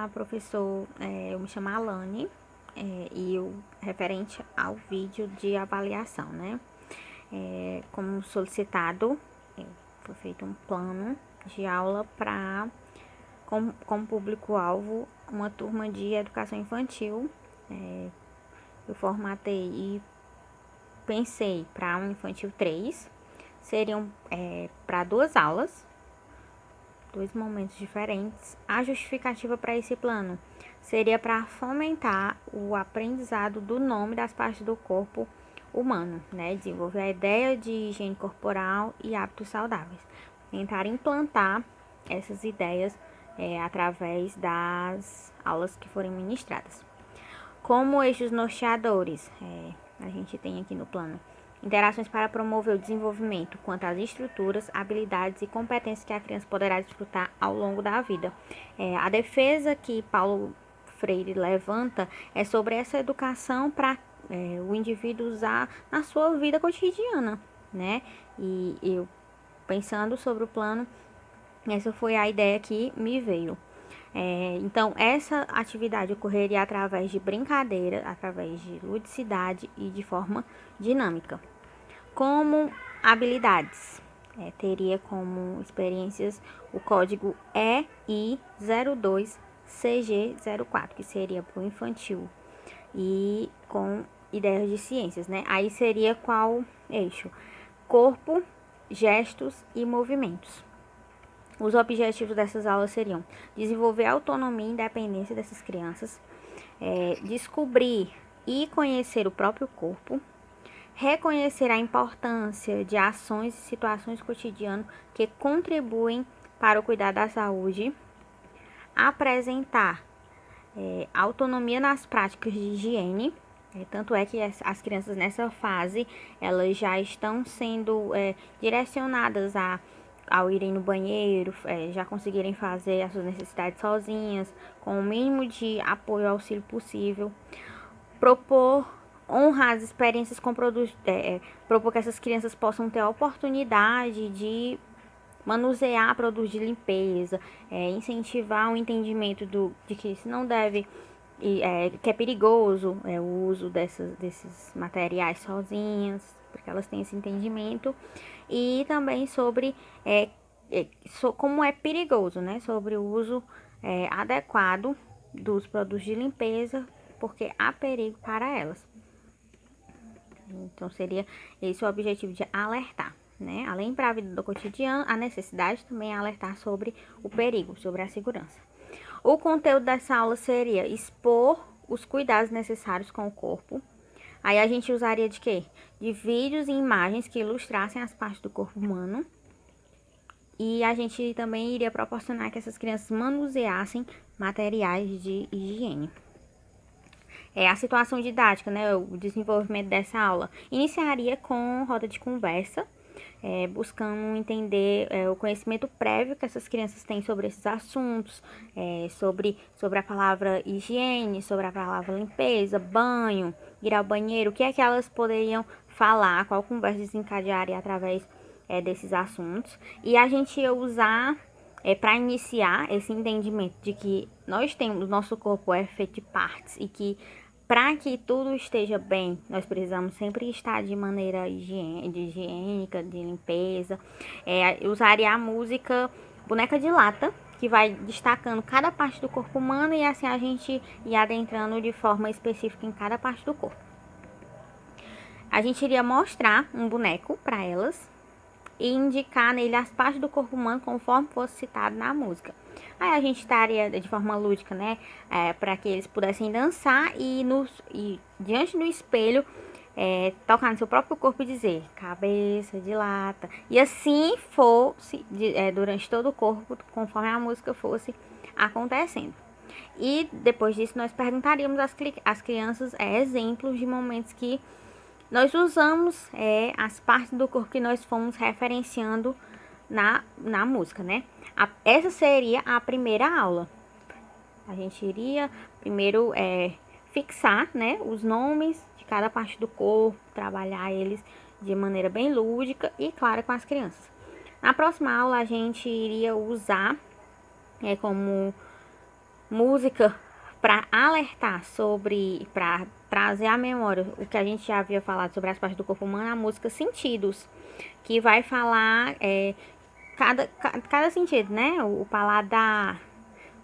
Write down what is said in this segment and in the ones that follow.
Olá, professor. Eu me chamo Alane, e eu, referente ao vídeo de avaliação, né? Como solicitado, foi feito um plano de aula para, como público-alvo, uma turma de educação infantil. Eu formatei e pensei para um infantil 3, seriam para duas aulas, dois momentos diferentes. A justificativa para esse plano seria para fomentar o aprendizado do nome das partes do corpo humano, né? Desenvolver a ideia de higiene corporal e hábitos saudáveis. Tentar implantar essas ideias através das aulas que forem ministradas. Como eixos norteadores, a gente tem aqui no plano interações para promover o desenvolvimento quanto às estruturas, habilidades e competências que a criança poderá desfrutar ao longo da vida. A defesa que Paulo Freire levanta é sobre essa educação para o indivíduo usar na sua vida cotidiana, né? E eu, pensando sobre o plano, essa foi a ideia que me veio. Então, essa atividade ocorreria através de brincadeira, através de ludicidade e de forma dinâmica. Como habilidades, teria como experiências o código EI02CG04, que seria para o infantil, e com ideias de ciências, né? Aí seria qual eixo? Corpo, gestos e movimentos. Os objetivos dessas aulas seriam desenvolver a autonomia e independência dessas crianças, descobrir e conhecer o próprio corpo, reconhecer a importância de ações e situações cotidianas que contribuem para o cuidado da saúde, apresentar autonomia nas práticas de higiene. Tanto é que as crianças nessa fase, elas já estão sendo direcionadas ao irem no banheiro, já conseguirem fazer as suas necessidades sozinhas, com o mínimo de apoio e auxílio possível. Propor honrar as experiências com produtos, propor que essas crianças possam ter a oportunidade de manusear produtos de limpeza, incentivar o entendimento de que isso não deve, que é perigoso o uso desses materiais sozinhas, porque elas têm esse entendimento, e também sobre como é perigoso, né? Sobre o uso adequado dos produtos de limpeza, porque há perigo para elas. Então, seria esse o objetivo de alertar, né? Além para a vida do cotidiano, a necessidade também é alertar sobre o perigo, sobre a segurança. O conteúdo dessa aula seria expor os cuidados necessários com o corpo. Aí a gente usaria de quê? De vídeos e imagens que ilustrassem as partes do corpo humano. E a gente também iria proporcionar que essas crianças manuseassem materiais de higiene. A situação didática, né, o desenvolvimento dessa aula, iniciaria com roda de conversa, buscando entender o conhecimento prévio que essas crianças têm sobre esses assuntos, sobre a palavra higiene, sobre a palavra limpeza, banho, ir ao banheiro, o que é que elas poderiam falar, qual conversa desencadearia através desses assuntos. E a gente ia usar para iniciar esse entendimento de que nós temos, nosso corpo é feito de partes e que para que tudo esteja bem, nós precisamos sempre estar de maneira higiênica, de limpeza. Usaria a música Boneca de Lata, que vai destacando cada parte do corpo humano, e assim a gente ia adentrando de forma específica em cada parte do corpo. A gente iria mostrar um boneco para elas e indicar nele as partes do corpo humano conforme fosse citado na música. Aí a gente estaria de forma lúdica, né, para que eles pudessem dançar e diante do espelho tocar no seu próprio corpo e dizer cabeça de lata. E assim fosse durante todo o corpo, conforme a música fosse acontecendo. E depois disso nós perguntaríamos às crianças exemplos de momentos que nós usamos as partes do corpo que nós fomos referenciando na música, né? Essa seria a primeira aula. A gente iria primeiro fixar, né, os nomes de cada parte do corpo, trabalhar eles de maneira bem lúdica e clara com as crianças. Na próxima aula a gente iria usar como música para alertar sobre, para trazer à memória o que a gente já havia falado sobre as partes do corpo humano, a música Sentidos, que vai falar cada sentido, né? O paladar,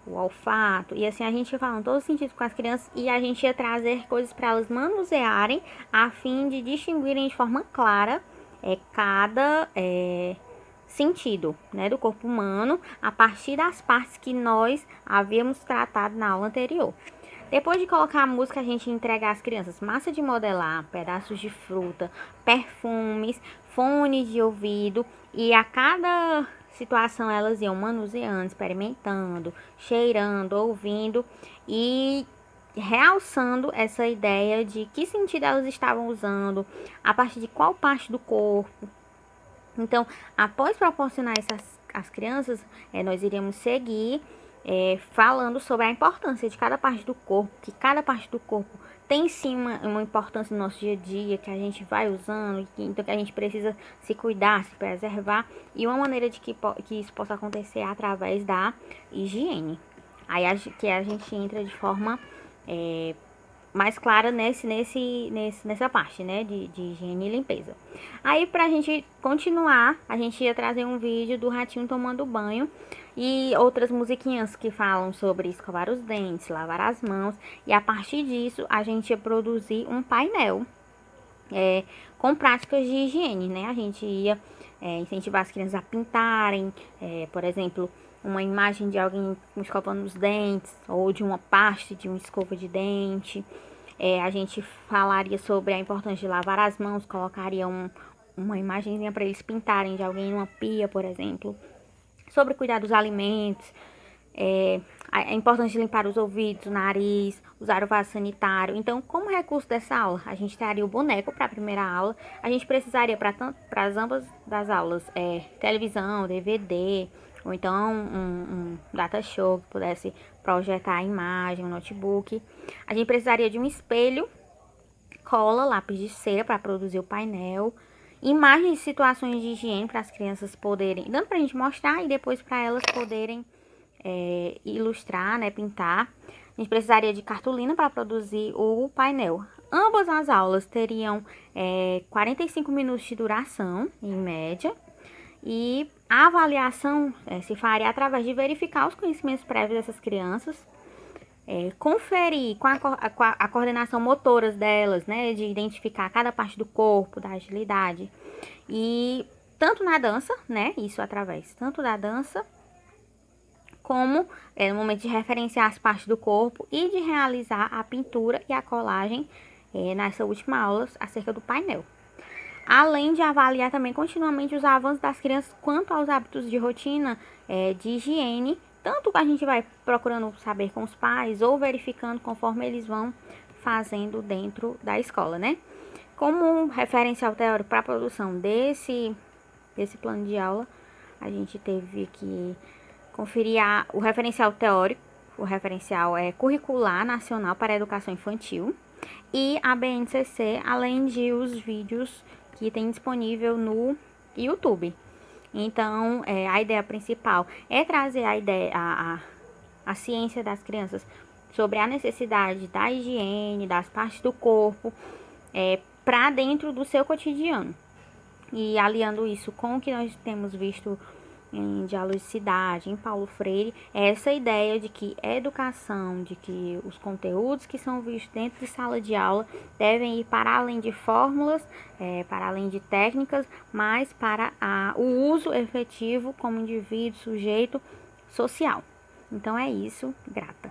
o olfato, e assim a gente ia falando todos os sentidos com as crianças e a gente ia trazer coisas para elas manusearem a fim de distinguirem de forma clara cada sentido, né, do corpo humano a partir das partes que nós havíamos tratado na aula anterior. Depois de colocar a música, a gente ia entregar às crianças massa de modelar, pedaços de fruta, perfumes, fones de ouvido e a cada situação elas iam manuseando, experimentando, cheirando, ouvindo e realçando essa ideia de que sentido elas estavam usando, a partir de qual parte do corpo. Então, após proporcionar essas às crianças, nós iremos seguir falando sobre a importância de cada parte do corpo, que cada parte do corpo tem sim uma importância no nosso dia a dia, que a gente vai usando, então que a gente precisa se cuidar, se preservar, e uma maneira de que isso possa acontecer é através da higiene. Aí que a gente entra de forma mais clara nessa parte, né, de higiene e limpeza. Aí, pra gente continuar, a gente ia trazer um vídeo do ratinho tomando banho e outras musiquinhas que falam sobre escovar os dentes, lavar as mãos. E a partir disso, a gente ia produzir um painel com práticas de higiene, né? A gente ia incentivar as crianças a pintarem, por exemplo, uma imagem de alguém escovando os dentes ou de uma pasta de uma escova de dente. A gente falaria sobre a importância de lavar as mãos, colocaria uma imagenzinha para eles pintarem de alguém numa pia, por exemplo. Sobre cuidar dos alimentos, a importância de limpar os ouvidos, o nariz, usar o vaso sanitário. Então, como recurso dessa aula, a gente traria o boneco para a primeira aula. A gente precisaria para as ambas das aulas televisão, DVD, ou então um data show que pudesse projetar a imagem, um notebook. A gente precisaria de um espelho, cola, lápis de cera para produzir o painel, imagens de situações de higiene para as crianças poderem, dando para a gente mostrar e depois para elas poderem ilustrar, né, pintar. A gente precisaria de cartolina para produzir o painel. Ambas as aulas teriam 45 minutos de duração, em média, e a avaliação se faria através de verificar os conhecimentos prévios dessas crianças, conferir com a coordenação motoras delas, né, de identificar cada parte do corpo, da agilidade, e tanto na dança, né, isso através tanto da dança, como no momento de referenciar as partes do corpo e de realizar a pintura e a colagem nessa última aula acerca do painel. Além de avaliar também continuamente os avanços das crianças quanto aos hábitos de rotina, de higiene, tanto que a gente vai procurando saber com os pais ou verificando conforme eles vão fazendo dentro da escola, né? Como um referencial teórico para a produção desse plano de aula, a gente teve que conferir o referencial teórico, o referencial curricular nacional para a educação infantil e a BNCC, além de os vídeos que tem disponível no YouTube. Então, a ideia principal é trazer a ciência das crianças sobre a necessidade da higiene, das partes do corpo, para dentro do seu cotidiano. E aliando isso com o que nós temos visto em Diálogos de Cidade, em Paulo Freire, é essa ideia de que a educação, de que os conteúdos que são vistos dentro de sala de aula devem ir para além de fórmulas, para além de técnicas, mas para o uso efetivo como indivíduo, sujeito social. Então é isso, grata.